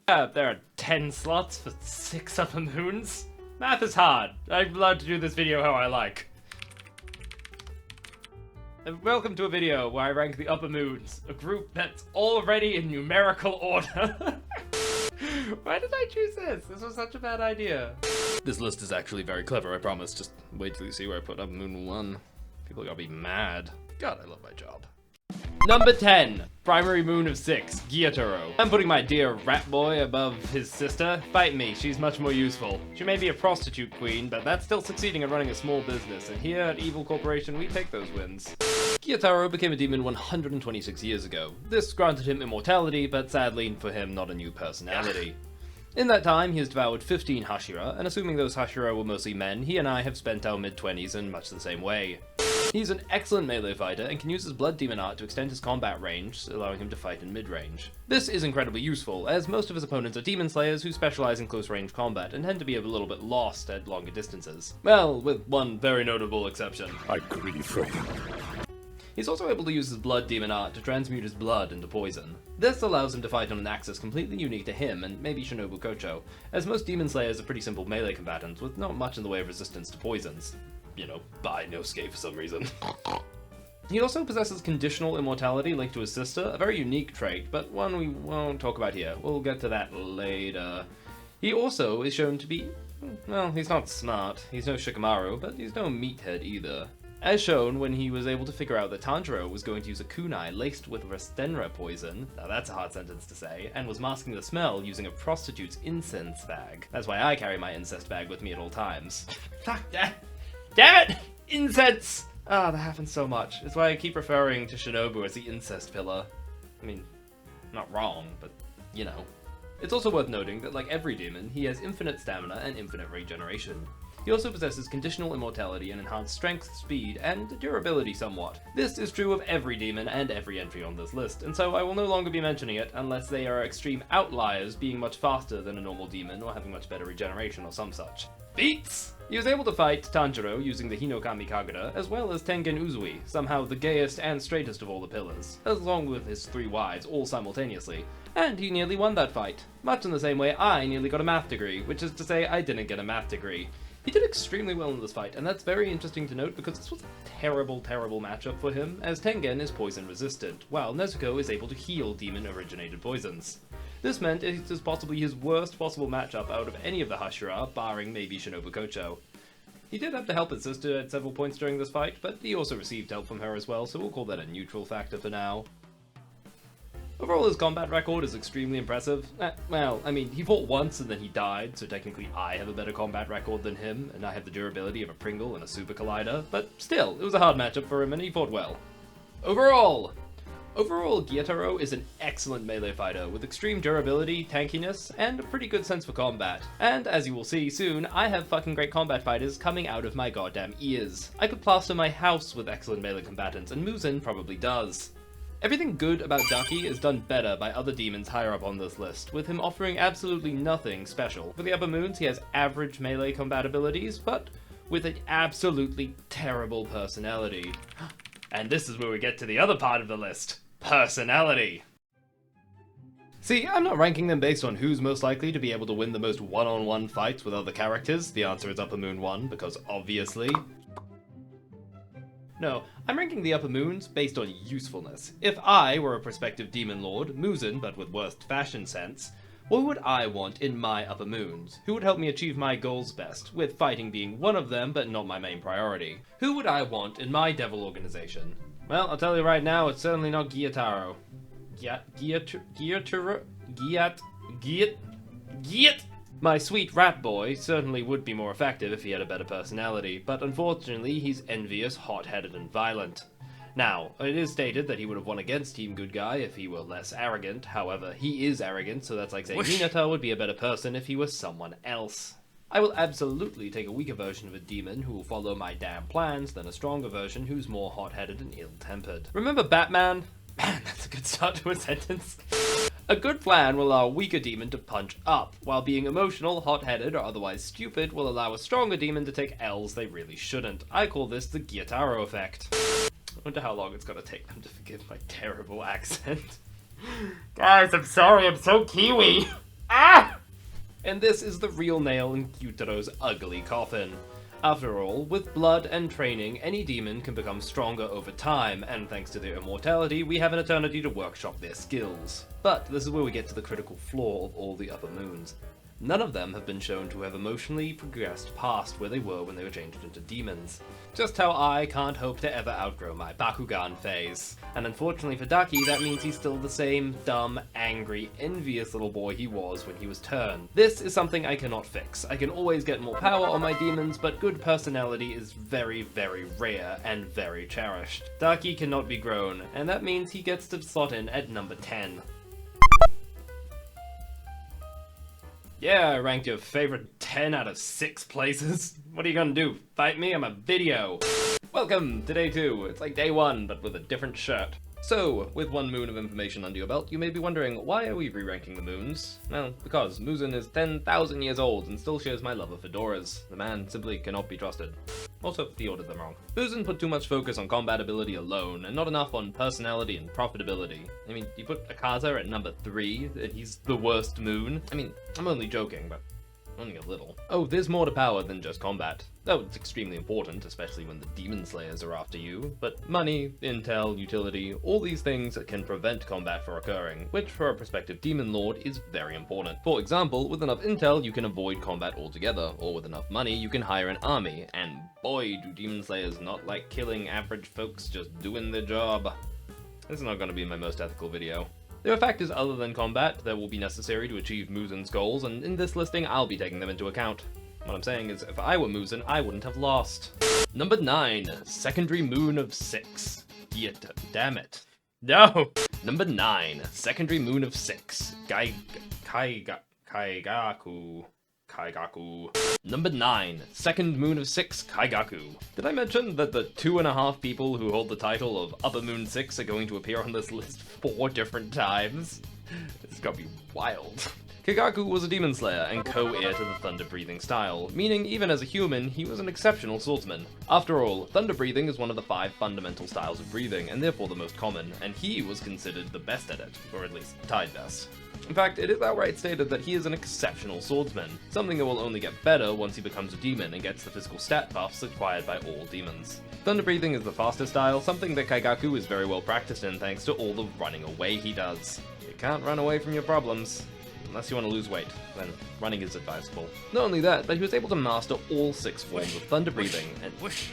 There are 10 slots for 6 upper moons? Math is hard. I'm allowed to do this video how I like. And welcome to a video where I rank the upper moons, a group that's already in numerical order. Why did I choose this? This was such a bad idea. This list is actually very clever, I promise. Just wait till you see where I put Upper Moon 1. People are gonna be mad. God, I love my job. Number 10, primary moon of 6, Gyotaro. I'm putting my dear rat boy above his sister. Fight me, she's much more useful. She may be a prostitute queen, but that's still succeeding at running a small business, and here at Evil Corporation we take those wins. Gyotaro became a demon 126 years ago. This granted him immortality, but sadly for him not a new personality. In that time, he has devoured 15 Hashira, and assuming those Hashira were mostly men, he and I have spent our mid-20s in much the same way. He's an excellent melee fighter and can use his blood demon art to extend his combat range, allowing him to fight in mid-range. This is incredibly useful, as most of his opponents are demon slayers who specialize in close-range combat and tend to be a little bit lost at longer distances. Well, with one very notable exception. I grieve for him. He's also able to use his blood demon art to transmute his blood into poison. This allows him to fight on an axis completely unique to him and maybe Shinobu Kocho, as most demon slayers are pretty simple melee combatants with not much in the way of resistance to poisons. You know, by Nosuke for some reason. He also possesses conditional immortality linked to his sister, a very unique trait, but one we won't talk about here. We'll get to that later. He also is shown to be, well, he's not smart. He's no Shikamaru, but he's no meathead either. As shown when he was able to figure out that Tanjiro was going to use a kunai laced with Restenra poison, now that's a hard sentence to say, and was masking the smell using a prostitute's incense bag. That's why I carry my incest bag with me at all times. Fuck that! Damn it! Incense! Ah, that happens so much. It's why I keep referring to Shinobu as the incest pillar. I mean, not wrong, but, you know. It's also worth noting that like every demon, he has infinite stamina and infinite regeneration. He also possesses conditional immortality and enhanced strength, speed, and durability somewhat. This is true of every demon and every entry on this list, and so I will no longer be mentioning it unless they are extreme outliers, being much faster than a normal demon or having much better regeneration or some such. Beats! He was able to fight Tanjiro using the Hinokami Kagura, as well as Tengen Uzui, somehow the gayest and straightest of all the pillars, along with his 3 wives all simultaneously, and he nearly won that fight. Much in the same way I nearly got a math degree, which is to say I didn't get a math degree. He did extremely well in this fight, and that's very interesting to note because this was a terrible, terrible matchup for him, as Tengen is poison resistant, while Nezuko is able to heal demon-originated poisons. This meant it is possibly his worst possible matchup out of any of the Hashira, barring maybe Shinobu Kocho. He did have to help his sister at several points during this fight, but he also received help from her as well, so we'll call that a neutral factor for now. Overall, his combat record is extremely impressive. Well, I mean, he fought once and then he died, so technically I have a better combat record than him, and I have the durability of a Pringle and a Super Collider, but still, it was a hard matchup for him and he fought well. Overall, Gyotaro is an excellent melee fighter with extreme durability, tankiness, and a pretty good sense for combat. And as you will see soon, I have fucking great combat fighters coming out of my goddamn ears. I could plaster my house with excellent melee combatants, and Muzan probably does. Everything good about Ducky is done better by other demons higher up on this list, with him offering absolutely nothing special. For the upper moons, he has average melee combat abilities, but with an absolutely terrible personality. And this is where we get to the other part of the list. Personality. See, I'm not ranking them based on who's most likely to be able to win the most one-on-one fights with other characters. The answer is Upper Moon 1, because obviously. No, I'm ranking the upper moons based on usefulness. If I were a prospective demon lord, Muzan, but with worst fashion sense, what would I want in my upper moons? Who would help me achieve my goals best, with fighting being one of them, but not my main priority? Who would I want in my devil organization? Well, I'll tell you right now, it's certainly not Gyotaro. My sweet rat boy certainly would be more effective if he had a better personality, but unfortunately he's envious, hot-headed, and violent. Now, it is stated that he would have won against Team Good Guy if he were less arrogant, however, he is arrogant, so that's like saying Hinata would be a better person if he was someone else. I will absolutely take a weaker version of a demon who will follow my damn plans than a stronger version who's more hot-headed and ill-tempered. Remember Batman? Man, that's a good start to a sentence. A good plan will allow a weaker demon to punch up, while being emotional, hot-headed, or otherwise stupid will allow a stronger demon to take L's they really shouldn't. I call this the Gyotaro effect. I wonder how long it's gonna take them to forgive my terrible accent. Guys, I'm sorry, I'm so Kiwi! Ah! And this is the real nail in Gyutaro's ugly coffin. After all, with blood and training, any demon can become stronger over time, and thanks to their immortality, we have an eternity to workshop their skills. But this is where we get to the critical flaw of all the upper moons. None of them have been shown to have emotionally progressed past where they were when they were changed into demons. Just how I can't hope to ever outgrow my Bakugan phase. And unfortunately for Ducky, that means he's still the same dumb, angry, envious little boy he was when he was turned. This is something I cannot fix. I can always get more power on my demons, but good personality is very, very rare and very cherished. Ducky cannot be grown, and that means he gets to slot in at number 10. Yeah, I ranked your favorite 10 out of 6 places. What are you gonna do? Fight me? I'm a video. Welcome to day 2. It's like day 1, but with a different shirt. So, with 1 moon of information under your belt, you may be wondering, why are we re-ranking the moons? Well, because Muzan is 10,000 years old and still shares my love of fedoras. The man simply cannot be trusted. Also, he ordered them wrong. Muzan put too much focus on combat ability alone, and not enough on personality and profitability. I mean, you put Akaza at number 3, and he's the worst moon? I mean, I'm only joking, but only a little. Oh, there's more to power than just combat. Though it's extremely important, especially when the demon slayers are after you, but money, intel, utility, all these things can prevent combat from occurring, which for a prospective demon lord is very important. For example, with enough intel you can avoid combat altogether, or with enough money you can hire an army, and boy do demon slayers not like killing average folks just doing their job. This is not going to be my most ethical video. There are factors other than combat that will be necessary to achieve Muzan's goals, and in this listing I'll be taking them into account. What I'm saying is, if I were Muzan, I wouldn't have lost. Number 9, Secondary Moon of 6. Damn it. No! Number 9, Secondary Moon of 6. Kaigaku. Number 9, Second Moon of 6, Kaigaku. Did I mention that the 2.5 people who hold the title of Upper Moon 6 are going to appear on this list 4 different times? This is gonna be wild. Kaigaku was a demon slayer and co-heir to the thunder-breathing style, meaning even as a human, he was an exceptional swordsman. After all, thunder-breathing is one of the 5 fundamental styles of breathing, and therefore the most common, and he was considered the best at it, or at least tied best. In fact, it is outright stated that he is an exceptional swordsman, something that will only get better once he becomes a demon and gets the physical stat buffs acquired by all demons. Thunder breathing is the faster style, something that Kaigaku is very well practiced in thanks to all the running away he does. You can't run away from your problems. Unless you want to lose weight, then running is advisable. Not only that, but he was able to master all 6 forms of thunder breathing, and whoosh!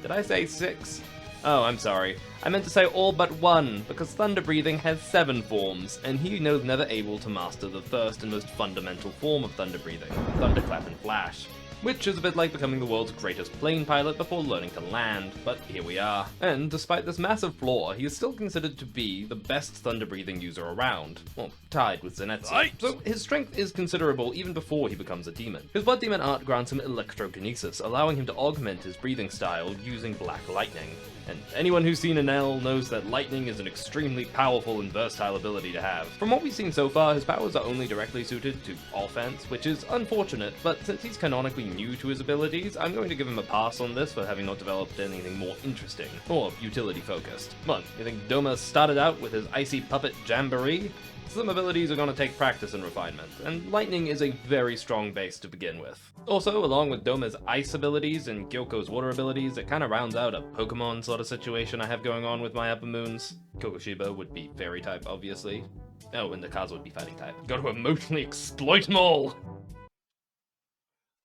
Did I say 6? Oh, I'm sorry. I meant to say all but 1, because thunder breathing has 7 forms, and he was never able to master the first and most fundamental form of thunder breathing, thunderclap and flash. Which is a bit like becoming the world's greatest plane pilot before learning to land, but here we are. And despite this massive flaw, he is still considered to be the best thunder-breathing user around. Well, tied with Zenitsu. Right. So his strength is considerable even before he becomes a demon. His Blood Demon art grants him electrokinesis, allowing him to augment his breathing style using black lightning. And anyone who's seen an L knows that lightning is an extremely powerful and versatile ability to have. From what we've seen so far, his powers are only directly suited to offense, which is unfortunate, but since he's canonically new to his abilities, I'm going to give him a pass on this for having not developed anything more interesting, or utility focused. What, you think Doma started out with his icy puppet Jamboree? Some abilities are going to take practice and refinement, and lightning is a very strong base to begin with. Also, along with Doma's ice abilities and Gyoko's water abilities, it kind of rounds out a Pokemon sort of situation I have going on with my upper moons. Kokoshibo would be fairy type, obviously. Oh, and Akaza would be fighting type. Got to emotionally exploit them all!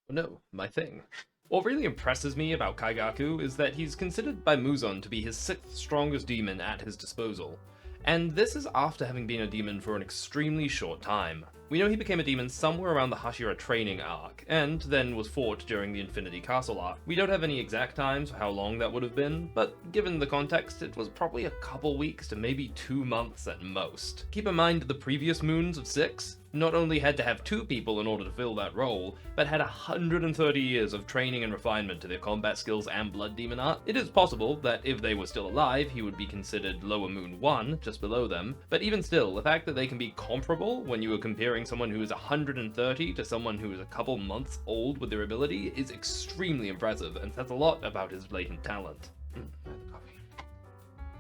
No, my thing. What really impresses me about Kaigaku is that he's considered by Muzan to be his 6th strongest demon at his disposal. And this is after having been a demon for an extremely short time. We know he became a demon somewhere around the Hashira training arc, and then was fought during the Infinity Castle arc. We don't have any exact times for how long that would have been, but given the context, it was probably a couple weeks to maybe 2 months at most. Keep in mind that the previous moons of 6 not only had to have 2 people in order to fill that role, but had 130 years of training and refinement to their combat skills and blood demon art. It is possible that if they were still alive, he would be considered Lower Moon 1, just below them, but even still, the fact that they can be comparable when you are comparing someone who is 130 to someone who is a couple months old with their ability is extremely impressive, and says a lot about his latent talent.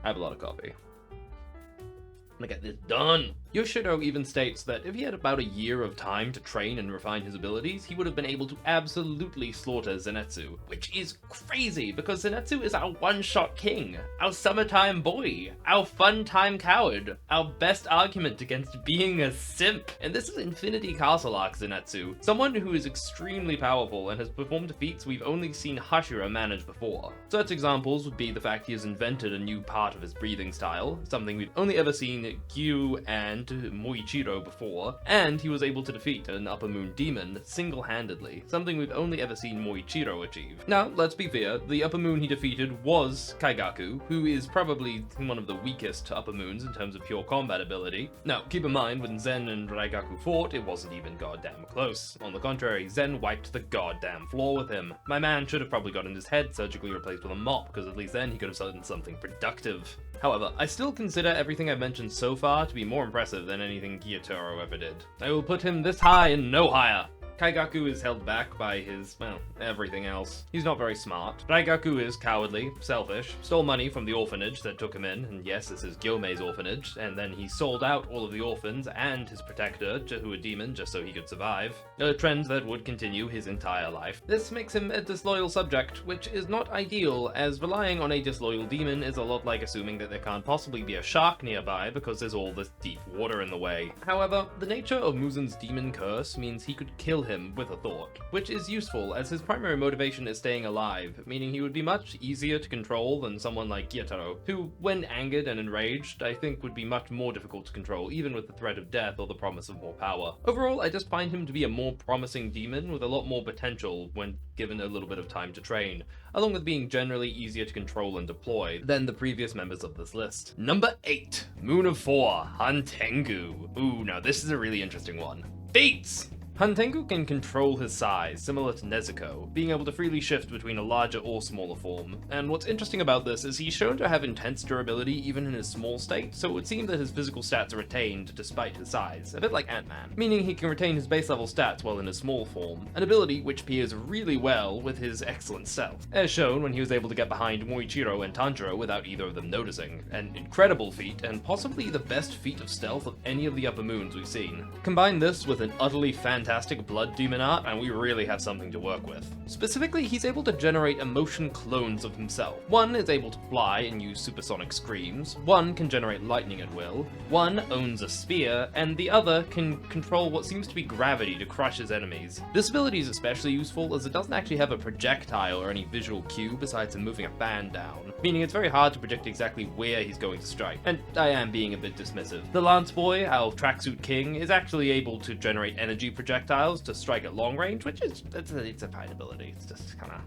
I have a lot of coffee. I'm gonna get this done! Yoshiro even states that if he had about a year of time to train and refine his abilities, he would have been able to absolutely slaughter Zenitsu, which is crazy because Zenitsu is our one-shot king, our summertime boy, our fun-time coward, our best argument against being a simp. And this is Infinity Castle arc Zenitsu, someone who is extremely powerful and has performed feats we've only seen Hashira manage before. Such examples would be the fact he has invented a new part of his breathing style, something we've only ever seen Gyu and Moichiro before, and he was able to defeat an Upper Moon demon single-handedly, something we've only ever seen Moichiro achieve. Now, let's be fair, the Upper Moon he defeated was Kaigaku, who is probably one of the weakest Upper Moons in terms of pure combat ability. Now, keep in mind, when Zen and Raigaku fought, it wasn't even goddamn close. On the contrary, Zen wiped the goddamn floor with him. My man should have probably gotten his head surgically replaced with a mop, because at least then he could have done something productive. However, I still consider everything I've mentioned so far to be more impressive than anything Gyotaro ever did. I will put him this high and no higher. Kaigaku is held back by his, well, everything else. He's not very smart. Raigaku is cowardly, selfish, stole money from the orphanage that took him in, and yes, this is Gyomei's orphanage, and then he sold out all of the orphans and his protector to a demon just so he could survive. A trend that would continue his entire life. This makes him a disloyal subject, which is not ideal, as relying on a disloyal demon is a lot like assuming that there can't possibly be a shark nearby because there's all this deep water in the way. However, the nature of Muzen's demon curse means he could kill him with a thought, which is useful as his primary motivation is staying alive, meaning he would be much easier to control than someone like Gyotaro, who, when angered and enraged, I think would be much more difficult to control, even with the threat of death or the promise of more power. Overall, I just find him to be a more promising demon with a lot more potential when given a little bit of time to train, along with being generally easier to control and deploy than the previous members of this list. Number 8, Moon of 4, Huntengu. Ooh, now this is a really interesting one. Feats! Huntengu can control his size, similar to Nezuko, being able to freely shift between a larger or smaller form. And what's interesting about this is he's shown to have intense durability even in his small state, so it would seem that his physical stats are retained despite his size, a bit like Ant-Man, meaning he can retain his base level stats while in his small form, an ability which pairs really well with his excellent stealth, as shown when he was able to get behind Moichiro and Tanjiro without either of them noticing. An incredible feat, and possibly the best feat of stealth of any of the Upper Moons we've seen. Combine this with an utterly fantastic blood demon art, and we really have something to work with. Specifically, he's able to generate emotion clones of himself. One is able to fly and use supersonic screams, one can generate lightning at will, one owns a spear, and the other can control what seems to be gravity to crush his enemies. This ability is especially useful as it doesn't actually have a projectile or any visual cue besides him moving a fan down, meaning it's very hard to predict exactly where he's going to strike. And I am being a bit dismissive. The Lance Boy, our tracksuit king, is actually able to generate energy projectiles to strike at long range, which is, it's a fine ability. It's just kind of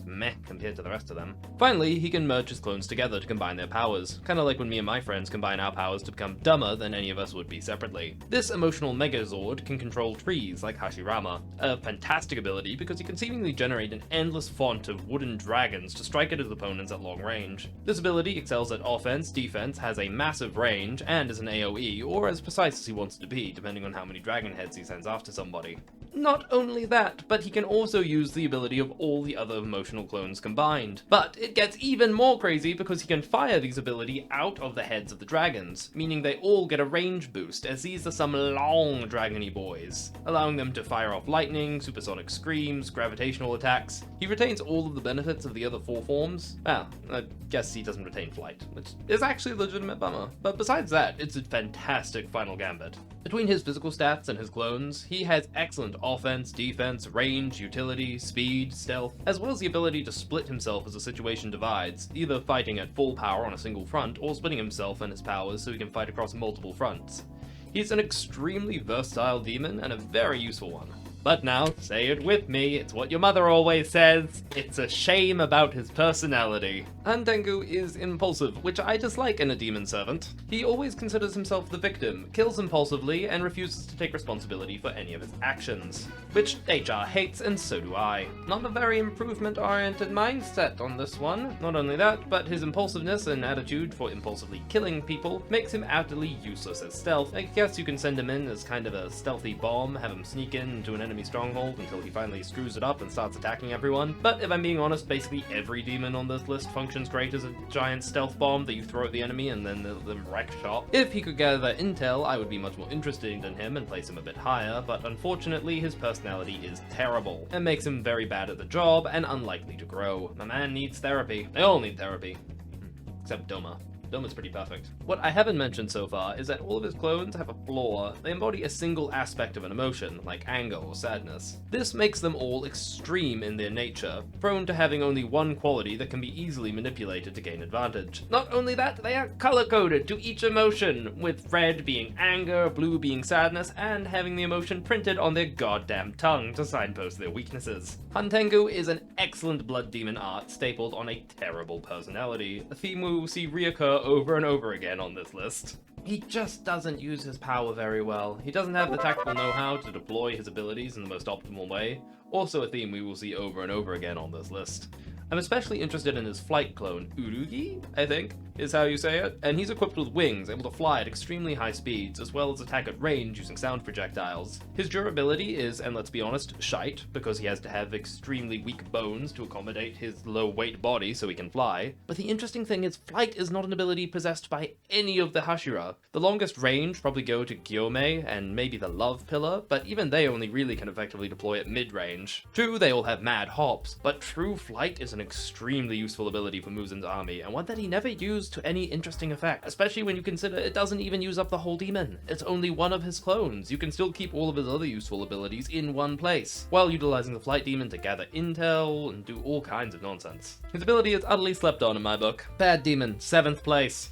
meh compared to the rest of them. Finally, he can merge his clones together to combine their powers, kind of like when me and my friends combine our powers to become dumber than any of us would be separately. This emotional Megazord can control trees like Hashirama, a fantastic ability because he can seemingly generate an endless font of wooden dragons to strike at his opponents at long range. This ability excels at offense, defense, has a massive range, and is an AoE, or as precise as he wants it to be, depending on how many dragon heads he sends after somebody. Not only that, but he can also use the ability of all the other emotional clones combined. But it gets even more crazy because he can fire these ability out of the heads of the dragons, meaning they all get a range boost, as these are some long dragony boys, allowing them to fire off lightning, supersonic screams, gravitational attacks. He retains all of the benefits of the other 4 forms. Well, I guess he doesn't retain flight, which is actually a legitimate bummer. But besides that, it's a fantastic final gambit. Between his physical stats and his clones, he has excellent offense, defense, range, utility, speed, stealth, as well as the ability to split himself as the situation divides, either fighting at full power on a single front, or splitting himself and his powers so he can fight across multiple fronts. He's an extremely versatile demon and a very useful one. But now, say it with me, it's what your mother always says, it's a shame about his personality. Huntengu is impulsive, which I dislike in a demon servant. He always considers himself the victim, kills impulsively, and refuses to take responsibility for any of his actions. Which HR hates, and so do I. Not a very improvement-oriented mindset on this one. Not only that, but his impulsiveness and attitude for impulsively killing people makes him utterly useless as stealth. I guess you can send him in as kind of a stealthy bomb, have him sneak in into an enemy enemy stronghold until he finally screws it up and starts attacking everyone. But if I'm being honest, basically every demon on this list functions great as a giant stealth bomb that you throw at the enemy and then the wreck shop. If he could gather intel, I would be much more interested in him and place him a bit higher, but unfortunately his personality is terrible and makes him very bad at the job and unlikely to grow. My man needs therapy. They all need therapy. Except Doma. Doma's pretty perfect. What I haven't mentioned so far is that all of his clones have a flaw. They embody a single aspect of an emotion, like anger or sadness. This makes them all extreme in their nature, prone to having only one quality that can be easily manipulated to gain advantage. Not only that, they are color-coded to each emotion, with red being anger, blue being sadness, and having the emotion printed on their goddamn tongue to signpost their weaknesses. Huntengu is an excellent blood demon art stapled on a terrible personality, a theme we will see reoccur over and over again on this list. He just doesn't use his power very well. He doesn't have the tactical know-how to deploy his abilities in the most optimal way, also a theme we will see over and over again on this list. I'm especially interested in his flight clone, Urugi, I think, is how you say it, and he's equipped with wings, able to fly at extremely high speeds, as well as attack at range using sound projectiles. His durability is, and let's be honest, shite, because he has to have extremely weak bones to accommodate his low-weight body so he can fly. But the interesting thing is, flight is not an ability possessed by any of the Hashira. The longest range probably go to Gyome and maybe the Love Pillar, but even they only really can effectively deploy at mid-range. True, they all have mad hops, but true flight is an extremely useful ability for Muzen's army, and one that he never used to any interesting effect, especially when you consider it doesn't even use up the whole demon. It's only one of his clones. You can still keep all of his other useful abilities in one place, while utilizing the flight demon to gather intel and do all kinds of nonsense. His ability is utterly slept on in my book. Bad demon, 7th place.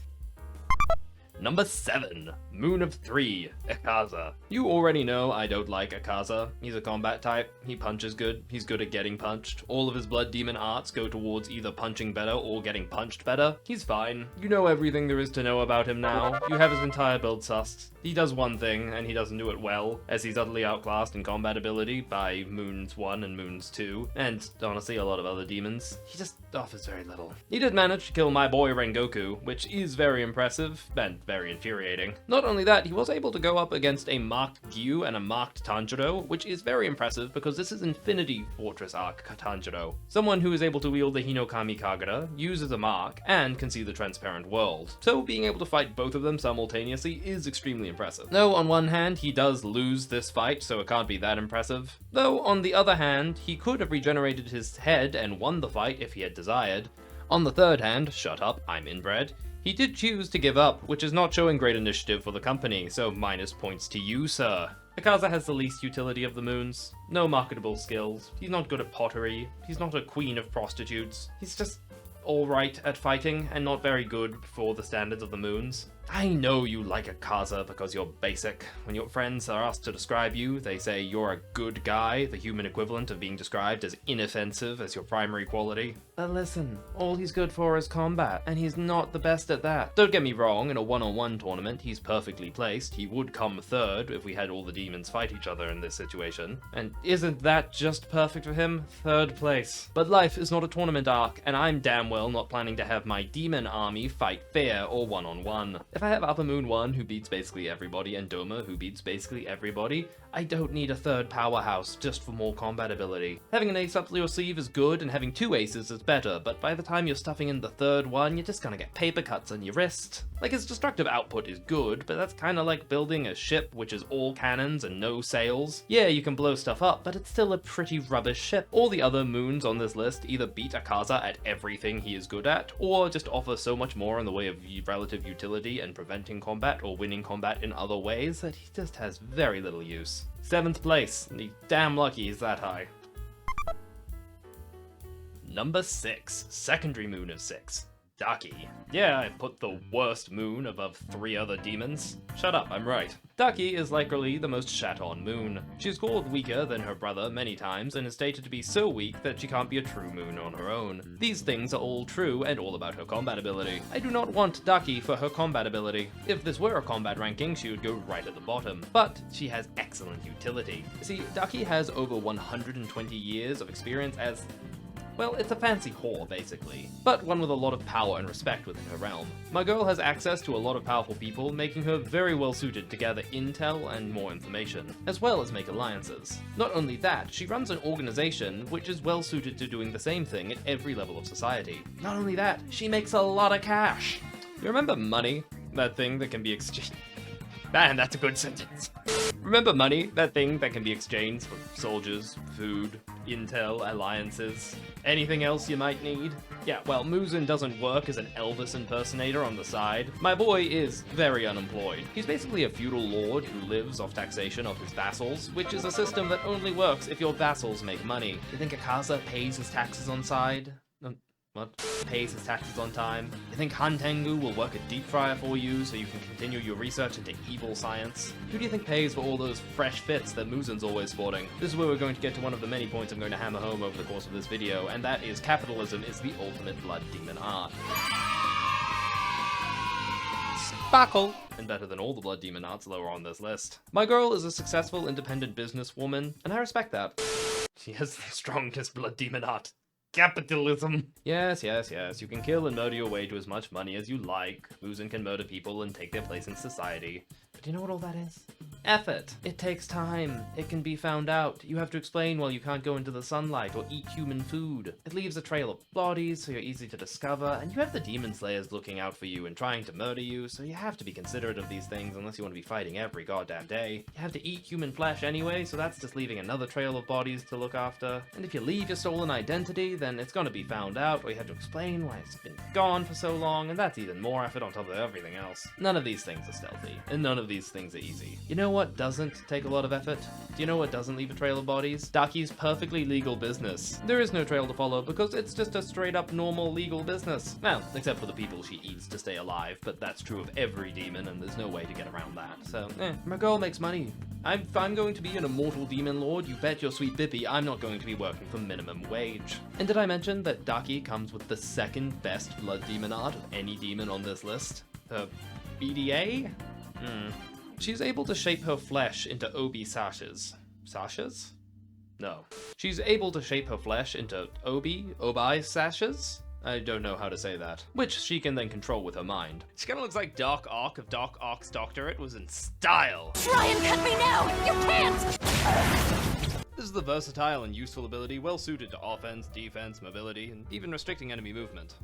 Number 7, Moon of 3, Akaza. You already know I don't like Akaza. He's a combat type, he punches good, he's good at getting punched. All of his blood demon arts go towards either punching better or getting punched better. He's fine. You know everything there is to know about him now. You have his entire build sussed. He does one thing, and he doesn't do it well, as he's utterly outclassed in combat ability by Moons 1 and Moons 2, and honestly a lot of other demons. He just offers very little. He did manage to kill my boy Rengoku, which is very impressive, and very infuriating. Not only that, he was able to go up against a marked Gyu and a marked Tanjiro, which is very impressive because this is Infinity Fortress arc Tanjiro. Someone who is able to wield the Hinokami Kagura, uses a mark, and can see the transparent world. So being able to fight both of them simultaneously is extremely impressive. Though on one hand, he does lose this fight, so it can't be that impressive. Though on the other hand, he could have regenerated his head and won the fight if he had desired. On the third hand, shut up, I'm inbred, he did choose to give up, which is not showing great initiative for the company, so minus points to you, sir. Akaza has the least utility of the moons. No marketable skills. He's not good at pottery. He's not a queen of prostitutes. He's just alright at fighting, and not very good for the standards of the moons. I know you like Akaza because you're basic. When your friends are asked to describe you, they say you're a good guy, the human equivalent of being described as inoffensive as your primary quality. But listen, all he's good for is combat, and he's not the best at that. Don't get me wrong, in a one-on-one tournament, he's perfectly placed. He would come third if we had all the demons fight each other in this situation. And isn't that just perfect for him? 3rd place. But life is not a tournament arc, and I'm damn well not planning to have my demon army fight fair or one-on-one. If I have Upper Moon 1 who beats basically everybody and Doma who beats basically everybody, I don't need a 3rd powerhouse just for more combat ability. Having an ace up your sleeve is good, and having 2 aces is better, but by the time you're stuffing in the 3rd one, you're just gonna get paper cuts on your wrist. Like, his destructive output is good, but that's kinda like building a ship which is all cannons and no sails. Yeah, you can blow stuff up, but it's still a pretty rubbish ship. All the other moons on this list either beat Akaza at everything he is good at, or just offer so much more in the way of relative utility and preventing combat or winning combat in other ways that he just has very little use. 7th place, and he's damn lucky he's that high. Number 6, secondary moon of 6, Ducky. Yeah, I put the worst moon above 3 other demons. Shut up, I'm right. Ducky is likely the most shat-on moon. She's called weaker than her brother many times and is stated to be so weak that she can't be a true moon on her own. These things are all true and all about her combat ability. I do not want Ducky for her combat ability. If this were a combat ranking, she would go right at the bottom. But she has excellent utility. See, Ducky has over 120 years of experience as Well, it's a fancy whore, basically, but one with a lot of power and respect within her realm. My girl has access to a lot of powerful people, making her very well suited to gather intel and more information, as well as make alliances. Not only that, she runs an organization which is well suited to doing the same thing at every level of society. Not only that, she makes a lot of cash. You remember money? That thing that can be exchanged. Man, that's a good sentence. Remember money? That thing that can be exchanged for soldiers, food, intel, alliances, anything else you might need? Yeah, well, Muzan doesn't work as an Elvis impersonator on the side. My boy is very unemployed. He's basically a feudal lord who lives off taxation of his vassals, which is a system that only works if your vassals make money. You think Akaza pays his taxes on side? What? Pays his taxes on time? You think Huntengu will work a deep fryer for you so you can continue your research into evil science? Who do you think pays for all those fresh fits that Muzan's always sporting? This is where we're going to get to one of the many points I'm going to hammer home over the course of this video, and that is capitalism is the ultimate blood demon art. Sparkle! And better than all the blood demon arts lower on this list. My girl is a successful independent businesswoman, and I respect that. She has the strongest blood demon art. Capitalism. Yes, you can kill and murder your way to as much money as you like. Muzan can murder people and take their place in society. But do you know what all that is? Effort. It takes time. It can be found out. You have to explain why you can't go into the sunlight or eat human food. It leaves a trail of bodies, so you're easy to discover, and you have the demon slayers looking out for you and trying to murder you, so you have to be considerate of these things unless you want to be fighting every goddamn day. You have to eat human flesh anyway, so that's just leaving another trail of bodies to look after. And if you leave your stolen identity, then it's gonna be found out, or you have to explain why it's been gone for so long, and that's even more effort on top of everything else. None of these things are stealthy, and none of these things are easy. You know what doesn't take a lot of effort? Do you know what doesn't leave a trail of bodies? Ducky's perfectly legal business. There is no trail to follow because it's just a straight up normal legal business. Well, except for the people she eats to stay alive, but that's true of every demon and there's no way to get around that. So, my girl makes money. If I'm going to be an immortal demon lord, you bet your sweet bippy I'm not going to be working for minimum wage. And did I mention that Ducky comes with the second best blood demon art of any demon on this list? Her BDA? She's able to shape her flesh into obi sashes. Sashes? No. She's able to shape her flesh into obi sashes? I don't know how to say that. Which she can then control with her mind. She kinda looks like Doc Ock if Doc Ock's doctorate was in style. Try and cut me now! You can't! This is the versatile and useful ability well suited to offense, defense, mobility, and even restricting enemy movement.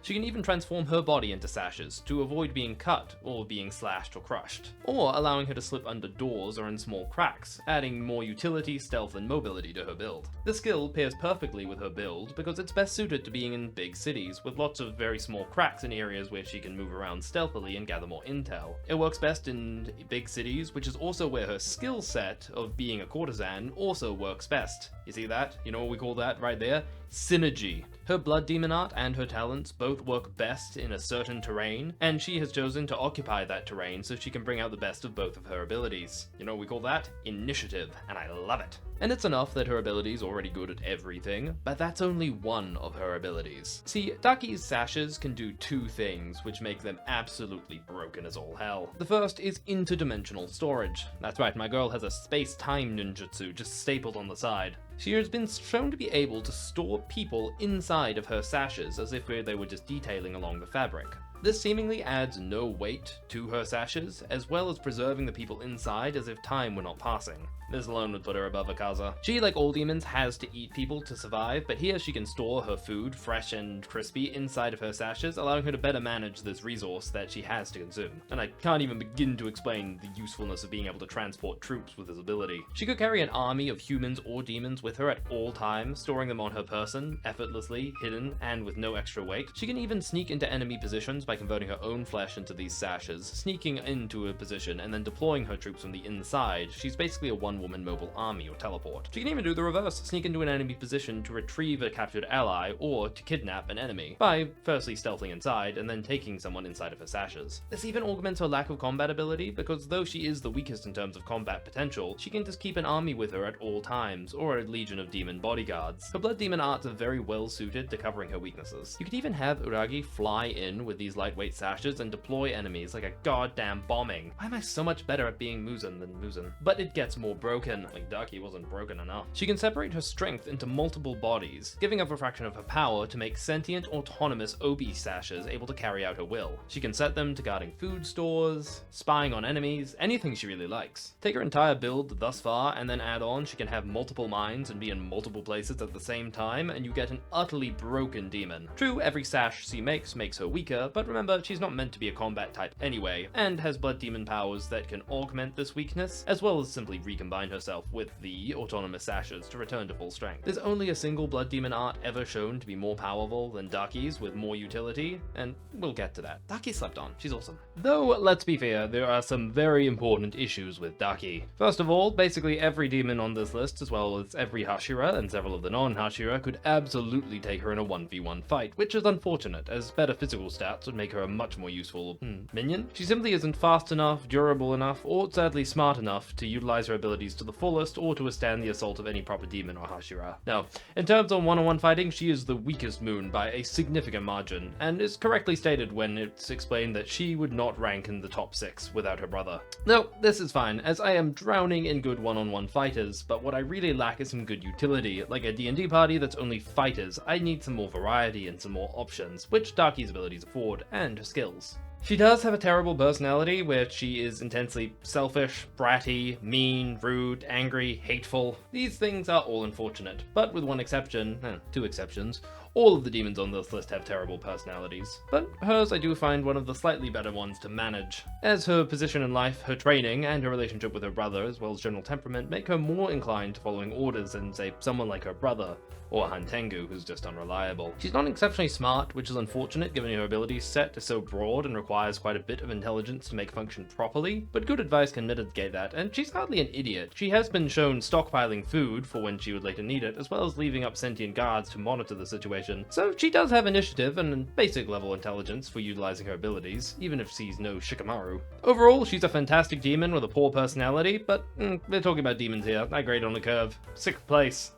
She can even transform her body into sashes to avoid being cut or being slashed or crushed, or allowing her to slip under doors or in small cracks, adding more utility, stealth, and mobility to her build. This skill pairs perfectly with her build because it's best suited to being in big cities with lots of very small cracks in areas where she can move around stealthily and gather more intel. It works best in big cities, which is also where her skill set of being a courtesan also works best. You see that? You know what we call that right there? Synergy. Her blood demon art and her talents both work best in a certain terrain, and she has chosen to occupy that terrain so she can bring out the best of both of her abilities. You know what we call that? Initiative, and I love it. And it's enough that her ability is already good at everything, but that's only one of her abilities. See, Ducky's sashes can do two things which make them absolutely broken as all hell. The first is interdimensional storage. That's right, my girl has a space-time ninjutsu just stapled on the side. She has been shown to be able to store people inside of her sashes as if they were just detailing along the fabric. This seemingly adds no weight to her sashes, as well as preserving the people inside as if time were not passing. This alone would put her above Akaza. She, like all demons, has to eat people to survive, but here she can store her food, fresh and crispy, inside of her sashes, allowing her to better manage this resource that she has to consume. And I can't even begin to explain the usefulness of being able to transport troops with this ability. She could carry an army of humans or demons with her at all times, storing them on her person, effortlessly, hidden, and with no extra weight. She can even sneak into enemy positions by converting her own flesh into these sashes, sneaking into a position, and then deploying her troops from the inside. She's basically a one-woman mobile army or teleport. She can even do the reverse, sneak into an enemy position to retrieve a captured ally, or to kidnap an enemy, by firstly stealthing inside, and then taking someone inside of her sashes. This even augments her lack of combat ability, because though she is the weakest in terms of combat potential, she can just keep an army with her at all times, or a legion of demon bodyguards. Her blood demon arts are very well suited to covering her weaknesses. You could even have Uragi fly in with these lightweight sashes and deploy enemies like a goddamn bombing. Why am I so much better at being Muzan than Muzan? But it gets more broken, like Ducky wasn't broken enough. She can separate her strength into multiple bodies, giving up a fraction of her power to make sentient autonomous obi sashes able to carry out her will. She can set them to guarding food stores, spying on enemies, anything she really likes. Take her entire build thus far and then add on she can have multiple minds and be in multiple places at the same time, and you get an utterly broken demon. True, every sash she makes her weaker, but remember, she's not meant to be a combat type anyway, and has blood demon powers that can augment this weakness, as well as simply recombine herself with the autonomous sashes to return to full strength. There's only a single blood demon art ever shown to be more powerful than Ducky's with more utility, and we'll get to that. Ducky slept on, she's awesome. Though, let's be fair, there are some very important issues with Ducky. First of all, basically every demon on this list, as well as every Hashira and several of the non-Hashira, could absolutely take her in a 1v1 fight, which is unfortunate, as better physical stats would make her a much more useful minion. She simply isn't fast enough, durable enough, or sadly smart enough to utilize her abilities to the fullest or to withstand the assault of any proper demon or Hashira. Now, in terms of one-on-one fighting, she is the weakest moon by a significant margin, and is correctly stated when it's explained that she would not rank in the top 6 without her brother. No, this is fine, as I am drowning in good one-on-one fighters, but what I really lack is some good utility. Like a D&D party that's only fighters, I need some more variety and some more options, which Ducky's abilities afford, and her skills. She does have a terrible personality, where she is intensely selfish, bratty, mean, rude, angry, hateful. These things are all unfortunate, but with one exception, two exceptions, all of the demons on this list have terrible personalities, but hers I do find one of the slightly better ones to manage, as her position in life, her training, and her relationship with her brother, as well as general temperament, make her more inclined to following orders than, say, someone like her brother, or Huntengu, who's just unreliable. She's not exceptionally smart, which is unfortunate given her ability set is so broad and requires quite a bit of intelligence to make function properly, but good advice can mitigate that, and she's hardly an idiot. She has been shown stockpiling food for when she would later need it, as well as leaving up sentient guards to monitor the situation, so she does have initiative and basic level intelligence for utilizing her abilities, even if she's no Shikamaru. Overall, she's a fantastic demon with a poor personality, but we're talking about demons here. I grade on the curve. 6th place.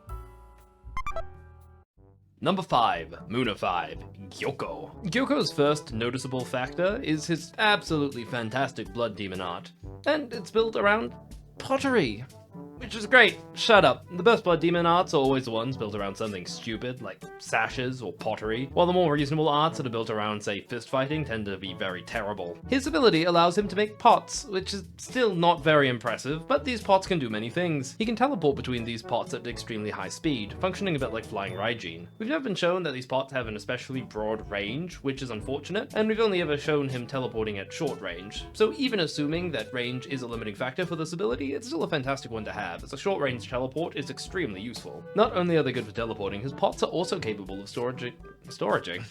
Number 5, Muna 5, Gyoko. Gyoko's first noticeable factor is his absolutely fantastic blood demon art, and it's built around pottery. Which is great. Shut up. The best blood demon arts are always the ones built around something stupid, like sashes or pottery, while the more reasonable arts that are built around, say, fist fighting tend to be very terrible. His ability allows him to make pots, which is still not very impressive, but these pots can do many things. He can teleport between these pots at extremely high speed, functioning a bit like flying Raijin. We've never been shown that these pots have an especially broad range, which is unfortunate, and we've only ever shown him teleporting at short range. So even assuming that range is a limiting factor for this ability, it's still a fantastic one to have, as a short-range teleport is extremely useful. Not only are they good for teleporting, his pots are also capable of storaging.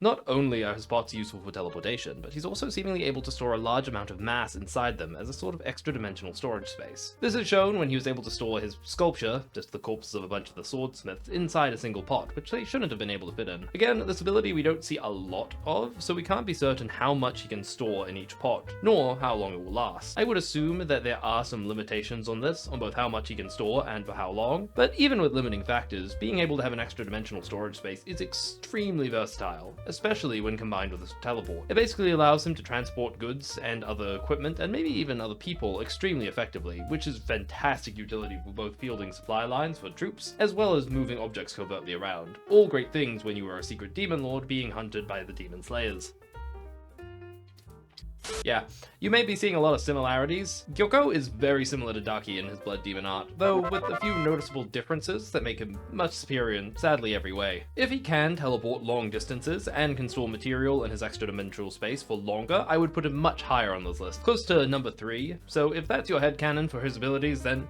Not only are his pots useful for teleportation, but he's also seemingly able to store a large amount of mass inside them as a sort of extra-dimensional storage space. This is shown when he was able to store his sculpture, just the corpses of a bunch of the swordsmiths, inside a single pot, which they shouldn't have been able to fit in. Again, this ability we don't see a lot of, so we can't be certain how much he can store in each pot, nor how long it will last. I would assume that there are some limitations on this, on both how much he can store and for how long, but even with limiting factors, being able to have an extra-dimensional storage space is extremely versatile, especially when combined with a teleport. It basically allows him to transport goods and other equipment, and maybe even other people, extremely effectively, which is fantastic utility for both fielding supply lines for troops, as well as moving objects covertly around. All great things when you are a secret demon lord being hunted by the demon slayers. Yeah, you may be seeing a lot of similarities. Gyoko is very similar to Ducky in his blood demon art, though with a few noticeable differences that make him much superior in sadly every way. If he can teleport long distances and can store material in his extra-dimensional space for longer, I would put him much higher on this list, close to number 3, so if that's your headcanon for his abilities, then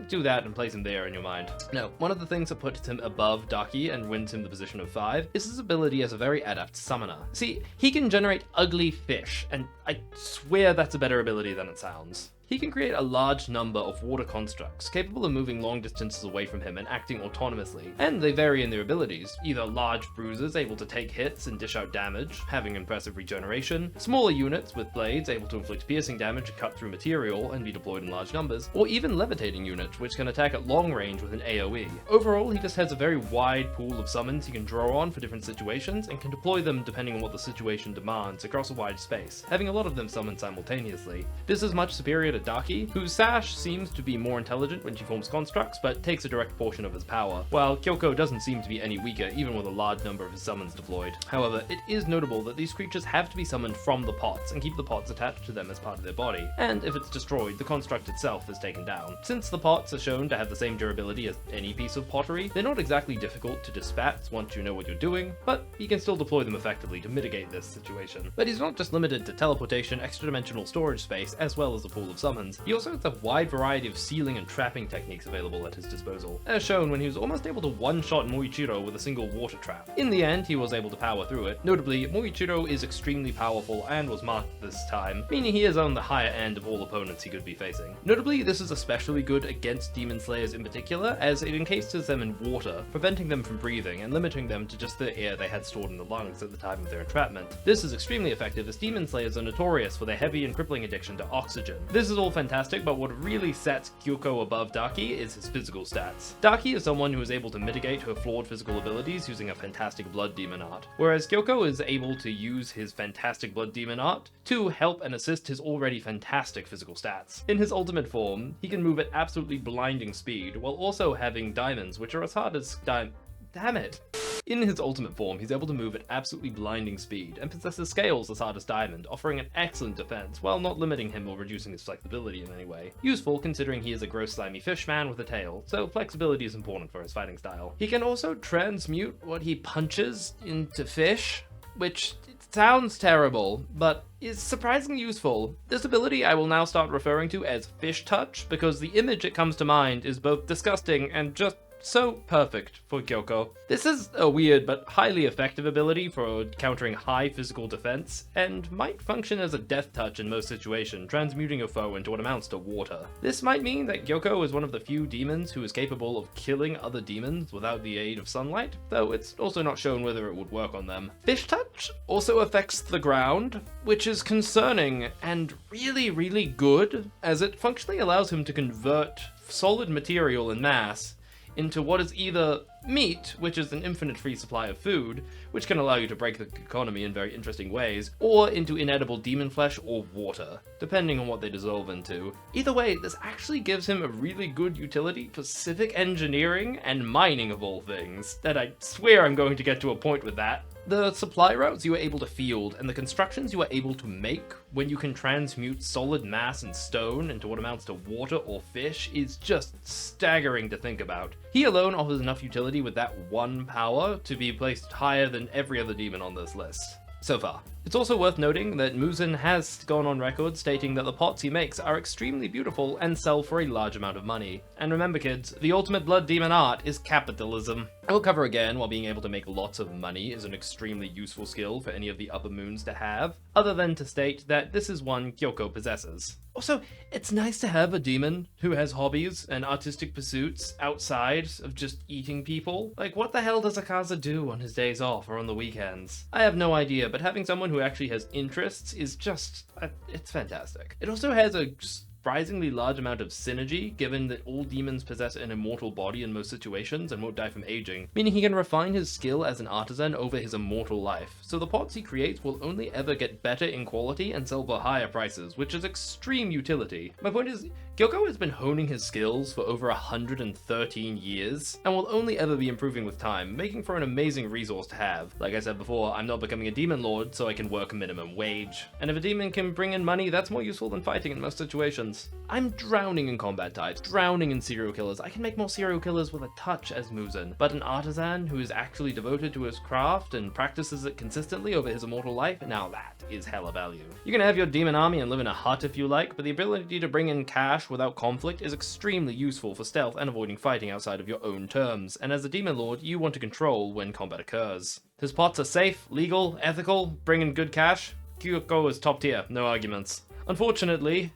do that and place him there in your mind. No, one of the things that puts him above Ducky and wins him the position of 5 is his ability as a very adept summoner. See, he can generate ugly fish, and I swear that's a better ability than it sounds. He can create a large number of water constructs, capable of moving long distances away from him and acting autonomously, and they vary in their abilities, either large bruisers able to take hits and dish out damage, having impressive regeneration, smaller units with blades able to inflict piercing damage and cut through material and be deployed in large numbers, or even levitating units which can attack at long range with an AoE. Overall, he just has a very wide pool of summons he can draw on for different situations and can deploy them depending on what the situation demands across a wide space, having a lot of them summoned simultaneously. This is much superior to Ducky, whose Sash seems to be more intelligent when she forms constructs but takes a direct portion of his power, while Kyoko doesn't seem to be any weaker even with a large number of his summons deployed. However, it is notable that these creatures have to be summoned from the pots and keep the pots attached to them as part of their body, and if it's destroyed, the construct itself is taken down. Since the pots are shown to have the same durability as any piece of pottery, they're not exactly difficult to dispatch once you know what you're doing, but you can still deploy them effectively to mitigate this situation. But he's not just limited to teleportation, extra-dimensional storage space, as well as a pool of summons. He also has a wide variety of sealing and trapping techniques available at his disposal, as shown when he was almost able to one-shot Moichiro with a single water trap. In the end, he was able to power through it. Notably, Moichiro is extremely powerful and was marked this time, meaning he is on the higher end of all opponents he could be facing. Notably, this is especially good against Demon Slayers in particular, as it encases them in water, preventing them from breathing and limiting them to just the air they had stored in the lungs at the time of their entrapment. This is extremely effective as Demon Slayers are notorious for their heavy and crippling addiction to oxygen. This is all fantastic, but what really sets Gyoko above Ducky is his physical stats. Ducky is someone who is able to mitigate her flawed physical abilities using a fantastic blood demon art, whereas Gyoko is able to use his fantastic blood demon art to help and assist his already fantastic physical stats. In his ultimate form, he can move at absolutely blinding speed, while also having diamonds, which are as hard as damn it. In his ultimate form, he's able to move at absolutely blinding speed, and possesses scales as hard as Diamond, offering an excellent defense, while not limiting him or reducing his flexibility in any way. Useful considering he is a gross slimy fish man with a tail, so flexibility is important for his fighting style. He can also transmute what he punches into fish, which sounds terrible, but is surprisingly useful. This ability I will now start referring to as Fish Touch, because the image it comes to mind is both disgusting and just so perfect for Gyoko. This is a weird but highly effective ability for countering high physical defense, and might function as a death touch in most situations, transmuting a foe into what amounts to water. This might mean that Gyoko is one of the few demons who is capable of killing other demons without the aid of sunlight, though it's also not shown whether it would work on them. Fish Touch also affects the ground, which is concerning and really good, as it functionally allows him to convert solid material in mass into what is either meat, which is an infinite free supply of food, which can allow you to break the economy in very interesting ways, or into inedible demon flesh or water, depending on what they dissolve into. Either way, this actually gives him a really good utility for civic engineering and mining of all things, that I swear I'm going to get to a point with that. The supply routes you are able to field and the constructions you are able to make when you can transmute solid mass and stone into what amounts to water or fish is just staggering to think about. He alone offers enough utility with that one power to be placed higher than every other demon on this list so far. It's also worth noting that Muzan has gone on record stating that the pots he makes are extremely beautiful and sell for a large amount of money. And remember kids, the ultimate blood demon art is capitalism. I will cover again while being able to make lots of money is an extremely useful skill for any of the upper moons to have, other than to state that this is one Kyoko possesses. Also, it's nice to have a demon who has hobbies and artistic pursuits outside of just eating people. Like, what the hell does Akaza do on his days off or on the weekends? I have no idea, but having someone who actually has interests is just, it's fantastic. It also has a surprisingly large amount of synergy, given that all demons possess an immortal body in most situations and won't die from aging, meaning he can refine his skill as an artisan over his immortal life, so the pots he creates will only ever get better in quality and sell for higher prices, which is extreme utility. My point is, Gyoko has been honing his skills for over 113 years, and will only ever be improving with time, making for an amazing resource to have. Like I said before, I'm not becoming a demon lord, so I can work minimum wage. And if a demon can bring in money, that's more useful than fighting in most situations. I'm drowning in combat types, drowning in serial killers. I can make more serial killers with a touch as Muzan, but an artisan who is actually devoted to his craft and practices it consistently over his immortal life, now that is hella value. You can have your demon army and live in a hut if you like, but the ability to bring in cash without conflict is extremely useful for stealth and avoiding fighting outside of your own terms, and as a demon lord, you want to control when combat occurs. His pots are safe, legal, ethical, bring in good cash. Kyoko is top tier, no arguments. Unfortunately,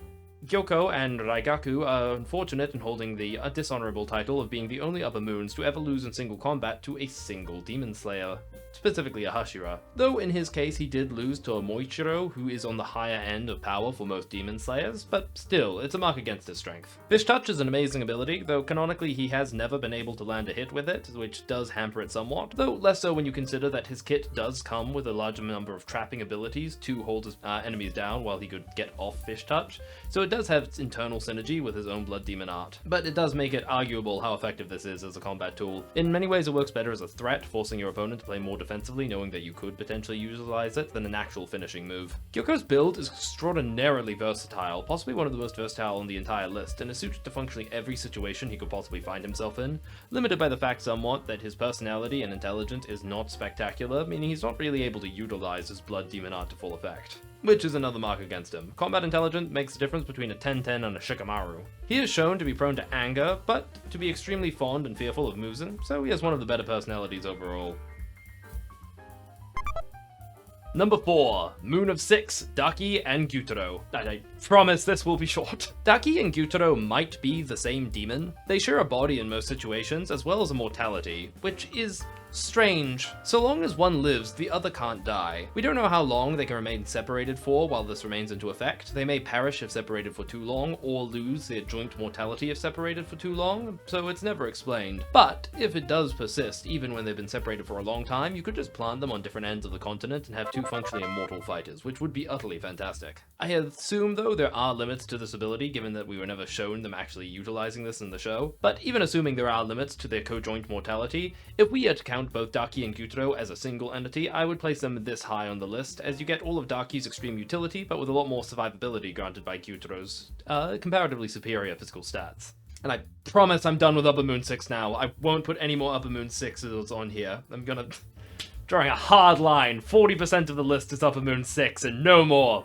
Gyoko and Kaigaku are unfortunate in holding the dishonorable title of being the only upper moons to ever lose in single combat to a single demon slayer, specifically a Hashira. Though in his case he did lose to a Moichiro, who is on the higher end of power for most demon slayers, but still, it's a mark against his strength. Fish Touch is an amazing ability, though canonically he has never been able to land a hit with it, which does hamper it somewhat, though less so when you consider that his kit does come with a larger number of trapping abilities to hold his enemies down while he could get off Fish Touch, so it does have its internal synergy with his own Blood Demon art. But it does make it arguable how effective this is as a combat tool. In many ways it works better as a threat, forcing your opponent to play more defensively, knowing that you could potentially utilize it, than an actual finishing move. Gyoko's build is extraordinarily versatile, possibly one of the most versatile on the entire list, and is suited to functionally every situation he could possibly find himself in, limited by the fact somewhat that his personality and intelligence is not spectacular, meaning he's not really able to utilize his Blood Demon art to full effect, which is another mark against him. Combat intelligence makes the difference between a 10-10 and a Shikamaru. He is shown to be prone to anger, but to be extremely fond and fearful of Muzan, so he has one of the better personalities overall. Number 4, Moon of 6, Ducky and Guturo. I promise this will be short. Ducky and Guturo might be the same demon. They share a body in most situations, as well as a mortality, which is strange. So long as one lives, the other can't die. We don't know how long they can remain separated for while this remains into effect. They may perish if separated for too long, or lose their joint mortality if separated for too long, so it's never explained. But if it does persist, even when they've been separated for a long time, you could just plant them on different ends of the continent and have two functionally immortal fighters, which would be utterly fantastic. I assume, though, there are limits to this ability, given that we were never shown them actually utilizing this in the show. But even assuming there are limits to their co-joint mortality, if we had to count both Ducky and Guturo as a single entity, I would place them this high on the list, as you get all of Ducky's extreme utility, but with a lot more survivability granted by Guturo's comparatively superior physical stats. And I promise I'm done with Upper Moon 6 now. I won't put any more Upper Moon 6s on here. I'm gonna... drawing a hard line. 40% of the list is Upper Moon 6 and no more.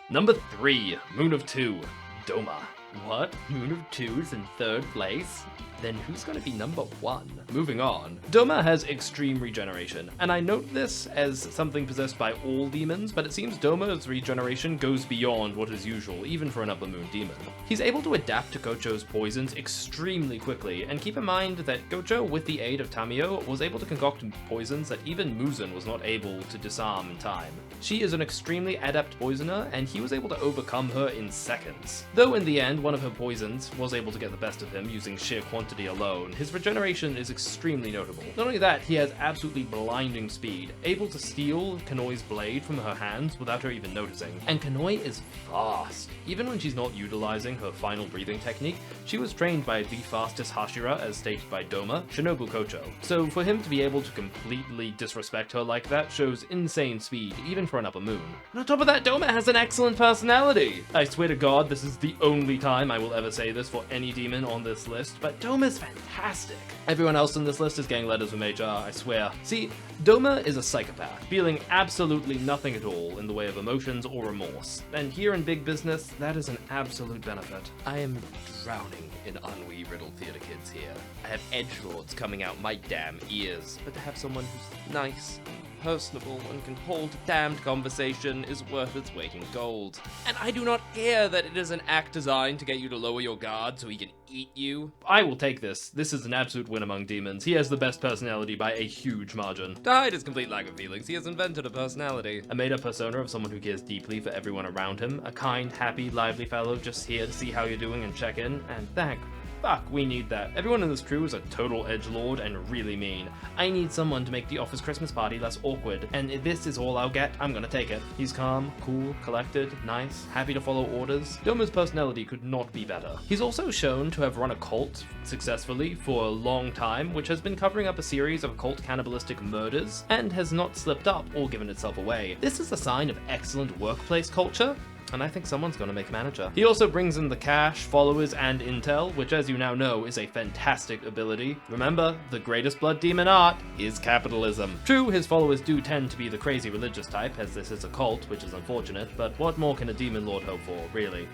Number 3, Moon of 2, Doma. What? Moon of 2 is in 3rd place? Then who's gonna be number 1? Moving on. Doma has extreme regeneration, and I note this as something possessed by all demons, but it seems Doma's regeneration goes beyond what is usual, even for an Upper Moon demon. He's able to adapt to Gocho's poisons extremely quickly, and keep in mind that Gocho, with the aid of Tamiyo, was able to concoct poisons that even Muzan was not able to disarm in time. She is an extremely adept poisoner, and he was able to overcome her in seconds. Though in the end, one of her poisons was able to get the best of him using sheer quantity alone, his regeneration is extremely notable. Not only that, he has absolutely blinding speed, able to steal Kanoi's blade from her hands without her even noticing. And Kanoi is fast. Even when she's not utilizing her final breathing technique, she was trained by the fastest Hashira, as stated by Doma, Shinobu Kocho. So for him to be able to completely disrespect her like that shows insane speed, even for an Upper Moon. And on top of that, Doma has an excellent personality! I swear to God, this is the only time I will ever say this for any demon on this list, but Doma is fantastic. Everyone else on this list is getting letters from HR, I swear. See, Doma is a psychopath, feeling absolutely nothing at all in the way of emotions or remorse. And here in big business, that is an absolute benefit. I am drowning in ennui-riddled theater kids here. I have edgelords coming out my damn ears, but to have someone who's nice, personable, and can hold a damned conversation is worth its weight in gold. And I do not care that it is an act designed to get you to lower your guard so he can eat you. I will take this. This is an absolute win among demons. He has the best personality by a huge margin. Despite his complete lack of feelings, he has invented a personality. A made-up persona of someone who cares deeply for everyone around him. A kind, happy, lively fellow just here to see how you're doing and check in. And thank fuck, we need that. Everyone in this crew is a total edgelord and really mean. I need someone to make the office Christmas party less awkward, and if this is all I'll get, I'm gonna take it. He's calm, cool, collected, nice, happy to follow orders. Doma's personality could not be better. He's also shown to have run a cult successfully for a long time, which has been covering up a series of occult cannibalistic murders, and has not slipped up or given itself away. This is a sign of excellent workplace culture, and I think someone's gonna make manager. He also brings in the cash, followers, and intel, which as you now know is a fantastic ability. Remember, the greatest blood demon art is capitalism. True, his followers do tend to be the crazy religious type, as this is a cult, which is unfortunate, but what more can a demon lord hope for, really?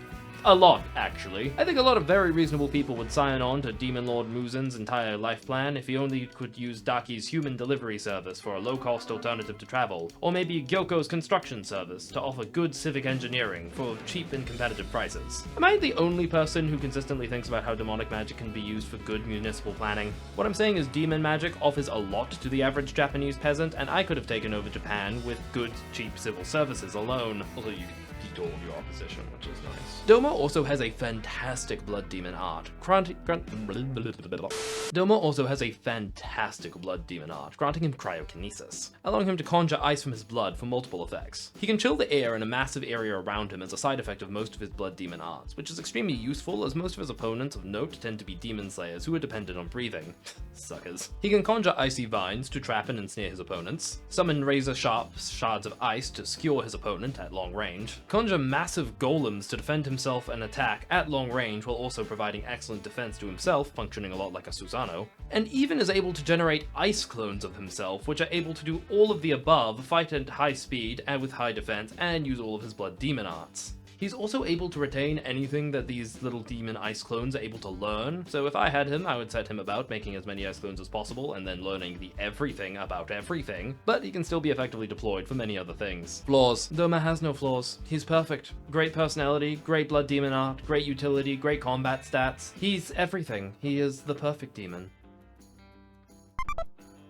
A lot, actually. I think a lot of very reasonable people would sign on to Demon Lord Muzen's entire life plan if he only could use Daki's human delivery service for a low-cost alternative to travel, or maybe Gyoko's construction service to offer good civic engineering for cheap and competitive prices. Am I the only person who consistently thinks about how demonic magic can be used for good municipal planning? What I'm saying is demon magic offers a lot to the average Japanese peasant, and I could have taken over Japan with good, cheap civil services alone. Although you all your opposition, which is nice. Doma also has a fantastic blood demon art. Doma also has a fantastic blood demon art, granting him cryokinesis, allowing him to conjure ice from his blood for multiple effects. He can chill the air in a massive area around him as a side effect of most of his blood demon arts, which is extremely useful as most of his opponents of note tend to be demon slayers who are dependent on breathing. Suckers. He can conjure icy vines to trap and ensnare his opponents, summon razor-sharp shards of ice to skewer his opponent at long range, conjure massive golems to defend himself and attack at long range while also providing excellent defense to himself, functioning a lot like a Susano, and even is able to generate ice clones of himself, which are able to do all of the above, fight at high speed and with high defense, and use all of his blood demon arts. He's also able to retain anything that these little demon ice clones are able to learn, so if I had him, I would set him about making as many ice clones as possible and then learning the everything about everything, but he can still be effectively deployed for many other things. Flaws. Doma has no flaws. He's perfect. Great personality, great blood demon art, great utility, great combat stats. He's everything. He is the perfect demon.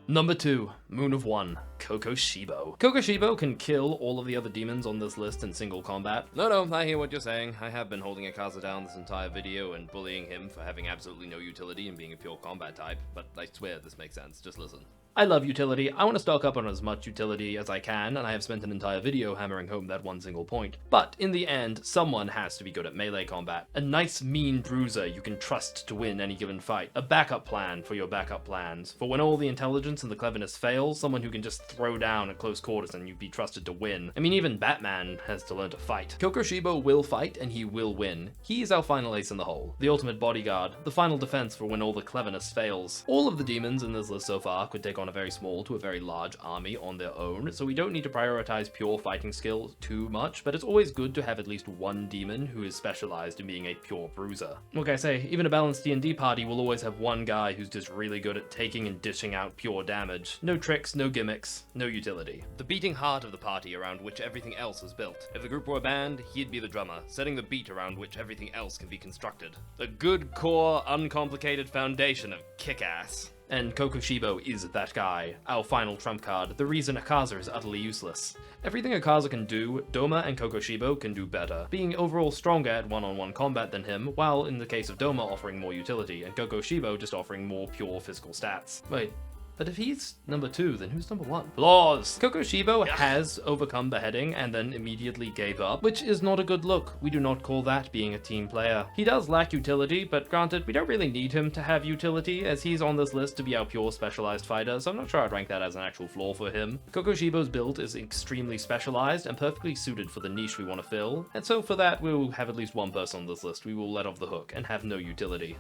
Number 2, Moon of 1, Kokoshibo. Kokoshibo can kill all of the other demons on this list in single combat. No, I hear what you're saying. I have been holding Akaza down this entire video and bullying him for having absolutely no utility and being a pure combat type, but I swear this makes sense, just listen. I love utility. I want to stock up on as much utility as I can, and I have spent an entire video hammering home that one single point. But in the end, someone has to be good at melee combat. A nice mean bruiser you can trust to win any given fight. A backup plan for your backup plans. For when all the intelligence and the cleverness fails, someone who can just throw down at close quarters and you'd be trusted to win. I mean, even Batman has to learn to fight. Kokoshibo will fight and he will win. He is our final ace in the hole. The ultimate bodyguard. The final defense for when all the cleverness fails. All of the demons in this list so far could take on a very small to a very large army on their own, so we don't need to prioritize pure fighting skill too much, but it's always good to have at least one demon who is specialized in being a pure bruiser. Like I say, even a balanced D&D party will always have one guy who's just really good at taking and dishing out pure damage. No tricks, no gimmicks, no utility. The beating heart of the party around which everything else is built. If the group were a band, he'd be the drummer, setting the beat around which everything else can be constructed. A good core, uncomplicated foundation of kick-ass. And Kokoshibo is that guy, our final trump card, the reason Akaza is utterly useless. Everything Akaza can do, Doma and Kokoshibo can do better, being overall stronger at one-on-one combat than him, while in the case of Doma offering more utility, and Kokoshibo just offering more pure physical stats. Wait. But if he's number 2, then who's number 1? Flaws! Kokoshibo has overcome beheading and then immediately gave up, which is not a good look. We do not call that being a team player. He does lack utility, but granted, we don't really need him to have utility, as he's on this list to be our pure specialized fighter, so I'm not sure I'd rank that as an actual flaw for him. Kokoshibo's build is extremely specialized and perfectly suited for the niche we want to fill, and so for that, we'll have at least one person on this list we will let off the hook and have no utility.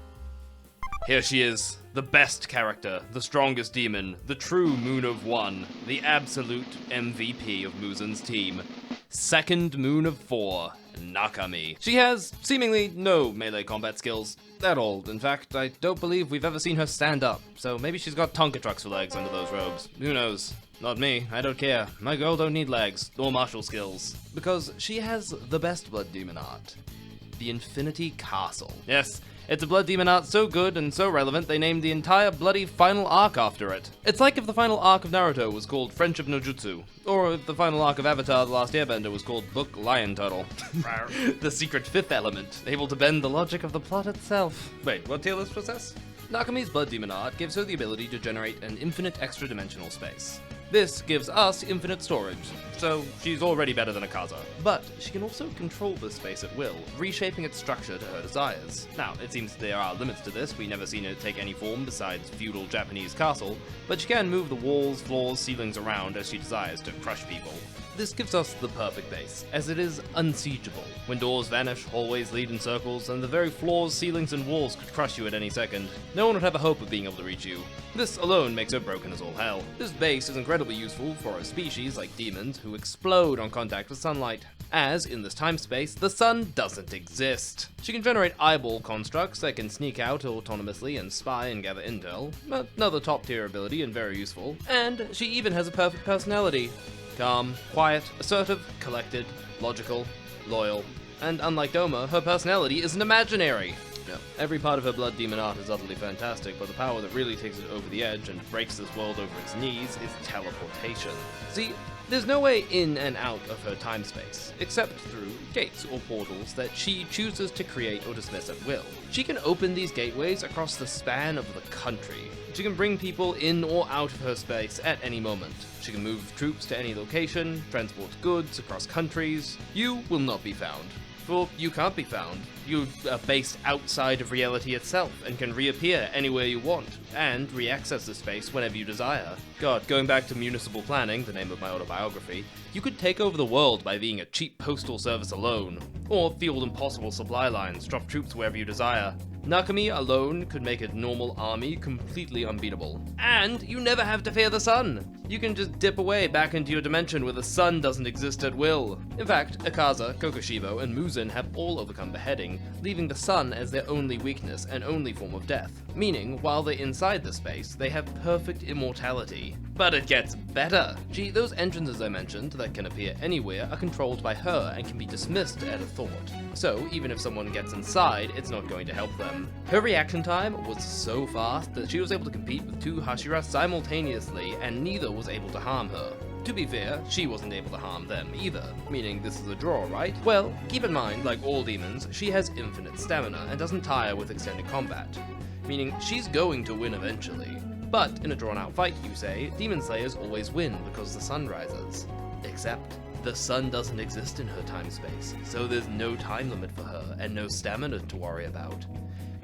Here she is, the best character, the strongest demon, the true Moon of 1, the absolute MVP of Muzen's team. Second Moon of 4, Nakami. She has seemingly no melee combat skills at all. In fact, I don't believe we've ever seen her stand up, so maybe she's got Tonka trucks for legs under those robes. Who knows? Not me, I don't care. My girl don't need legs, or martial skills. Because she has the best blood demon art. The Infinity Castle. Yes. It's a blood demon art so good and so relevant they named the entire bloody final arc after it. It's like if the final arc of Naruto was called Friendship no Jutsu, or if the final arc of Avatar The Last Airbender was called Book Lion Turtle. The secret fifth element, able to bend the logic of the plot itself. Wait, what tier list process? Nakami's blood demon art gives her the ability to generate an infinite extra-dimensional space. This gives us infinite storage, so she's already better than Akaza. But she can also control this space at will, reshaping its structure to her desires. Now, it seems there are limits to this, we never seen it take any form besides feudal Japanese castle, but she can move the walls, floors, ceilings around as she desires to crush people. This gives us the perfect base, as it is unsiegeable. When doors vanish, hallways lead in circles, and the very floors, ceilings, and walls could crush you at any second. No one would have a hope of being able to reach you. This alone makes her broken as all hell. This base is incredibly useful for a species like demons who explode on contact with sunlight. as in this time-space, the sun doesn't exist. She can generate eyeball constructs that can sneak out autonomously and spy and gather intel, another top-tier ability and very useful, and she even has a perfect personality. Calm, quiet, assertive, collected, logical, loyal, and unlike Doma, her personality isn't imaginary. No, every part of her blood demon art is utterly fantastic, but the power that really takes it over the edge and breaks this world over its knees is teleportation. See, there's no way in and out of her time-space, except through gates or portals that she chooses to create or dismiss at will. She can open these gateways across the span of the country. She can bring people in or out of her space at any moment. She can move troops to any location, transport goods across countries. You will not be found. For you can't be found. You are based outside of reality itself and can reappear anywhere you want, and re-access the space whenever you desire. God, going back to municipal planning, the name of my autobiography, you could take over the world by being a cheap postal service alone, or field impossible supply lines, drop troops wherever you desire. Nakami alone could make a normal army completely unbeatable. And you never have to fear the sun! You can just dip away back into your dimension where the sun doesn't exist at will. In fact, Akaza, Kokoshibo, and Muzan have all overcome beheading, leaving the sun as their only weakness and only form of death. Meaning, while they're inside the space, they have perfect immortality. But it gets better! Gee, those entrances I mentioned that can appear anywhere are controlled by her and can be dismissed at a thought. So, even if someone gets inside, it's not going to help them. Her reaction time was so fast that she was able to compete with two Hashira simultaneously, and neither was able to harm her. To be fair, she wasn't able to harm them either, meaning this is a draw, right? Well, keep in mind, like all demons, she has infinite stamina and doesn't tire with extended combat, meaning she's going to win eventually. But in a drawn-out fight, you say, demon slayers always win because the sun rises. Except, the sun doesn't exist in her time-space, so there's no time limit for her and no stamina to worry about.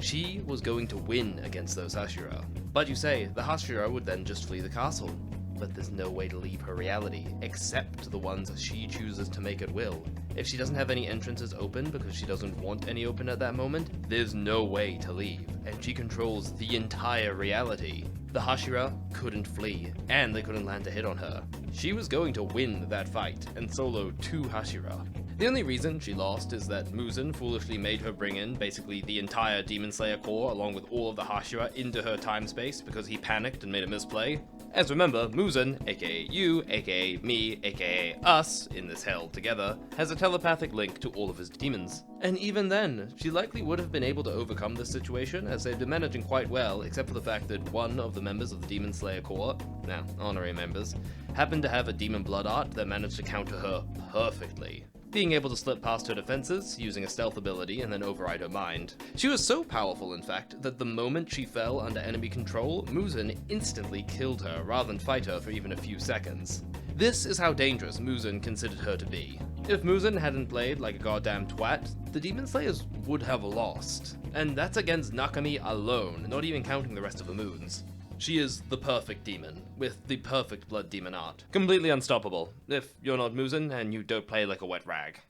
She was going to win against those Hashira. But you say, the Hashira would then just flee the castle. But there's no way to leave her reality, except the ones she chooses to make at will. If she doesn't have any entrances open because she doesn't want any open at that moment, there's no way to leave, and she controls the entire reality. The Hashira couldn't flee, and they couldn't land a hit on her. She was going to win that fight, and solo two Hashira. The only reason she lost is that Muzan foolishly made her bring in basically the entire Demon Slayer Corps along with all of the Hashira into her time space because he panicked and made a misplay. As remember, Muzan, aka you, aka me, aka us, in this hell together, has a telepathic link to all of his demons. And even then, she likely would have been able to overcome this situation as they've been managing quite well, except for the fact that one of the members of the Demon Slayer Corps, now honorary members, happened to have a demon blood art that managed to counter her perfectly, being able to slip past her defenses, using a stealth ability, and then override her mind. She was so powerful, in fact, that the moment she fell under enemy control, Muzan instantly killed her, rather than fight her for even a few seconds. This is how dangerous Muzan considered her to be. If Muzan hadn't played like a goddamn twat, the Demon Slayers would have lost. And that's against Nakami alone, not even counting the rest of the moons. She is the perfect demon, with the perfect blood demon art. Completely unstoppable, if you're not Muzan and you don't play like a wet rag.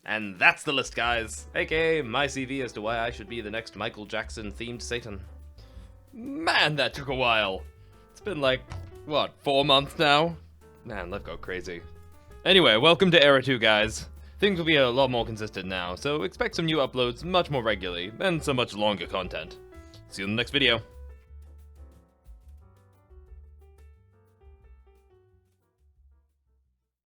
And that's the list, guys, aka my CV as to why I should be the next Michael Jackson themed Satan. Man, that took a while. It's been like, what, 4 months now? Man, life got crazy. Anyway, welcome to Era 2, guys. Things will be a lot more consistent now, so expect some new uploads much more regularly, and some much longer content. See you in the next video.